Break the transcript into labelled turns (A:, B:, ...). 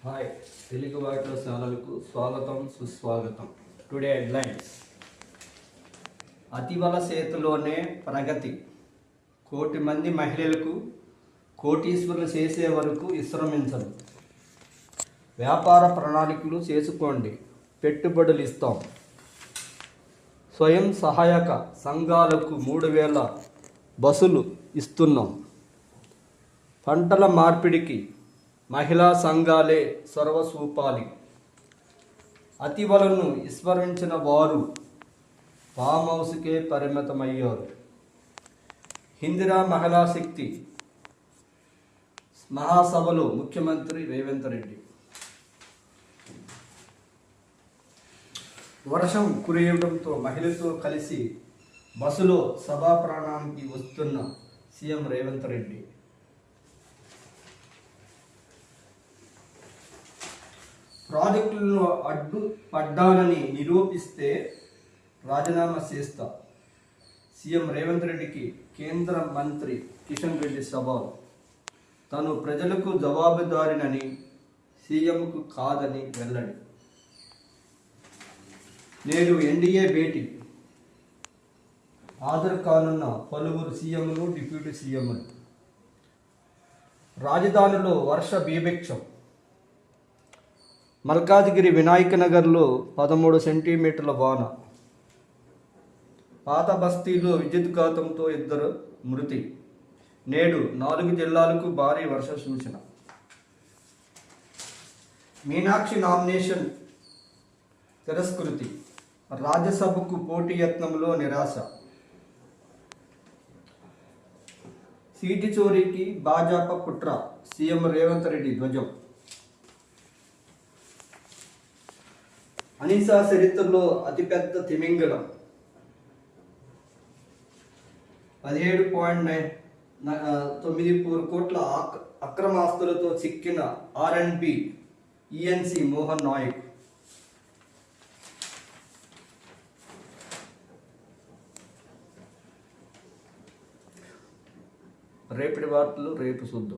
A: Hi, Telugu వార్తల ఛానల్కు స్వాగతం సుస్వాగతం. Today headlines. అతివల చేతిలోనే ప్రగతి. కోటి మంది మహిళలకు కోటీశ్వరులు చేసే వరకు విశ్రమించదు. వ్యాపార ప్రణాళికలు చేసుకోండి, పెట్టుబడులు ఇస్తాం. స్వయం సహాయక సంఘాలకు 3000 బస్సులు ఇస్తున్నాం. పంటల మార్పిడికి మహిళా సంఘాలే చొరవ చూపాలి. అతివలను విస్మరించిన వారు ఫామ్ హౌస్కే పరిమితమయ్యారు. ఇందిరా మహిళా శక్తి మహాసభలో ముఖ్యమంత్రి రేవంత్ రెడ్డి. వర్షం కురియడంతో మహిళతో కలిసి బస్సులో సభా ప్రాణానికి వస్తున్న సీఎం రేవంత్ రెడ్డి. ప్రాజెక్టులను అడ్డుపడ్డానని నిరూపిస్తే రాజీనామా చేస్తా. సీఎం రేవంత్ రెడ్డికి కేంద్ర మంత్రి కిషన్ రెడ్డి సవాల్. తను ప్రజలకు జవాబుదారినని, సీఎంకు కాదని వెల్లడి. నేడు ఎన్డీఏ భేటీ. హాజరు కానున్న పలువురు సీఎంలు, డిప్యూటీ సీఎంలు. రాజధానిలో వర్ష బీభత్సం. మల్కాజ్గిరి వినాయక నగర్లో 13 సెంటీమీటర్ల వాన. పాత బస్తీలో విద్యుద్ఘాతంతో 2 మృతి. నేడు 4 జిల్లాలకు భారీ వర్ష సూచన. మీనాక్షి నామినేషన్ తిరస్కృతి. రాజ్యసభకు పోటీ యత్నంలో నిరాశ. సీటు చోరీకి భాజపా కుట్ర. సీఎం రేవంత్ రెడ్డి ధ్వజం. అనిసా చరిత్రలో అతిపెద్ద తిమింగలం. 17.94 కోట్ల అక్రమ ఆస్తులతో చిక్కిన R&B ఈఎన్సీ మోహన్ నాయక్. రేపటి వార్తలు రేపు చూద్దాం.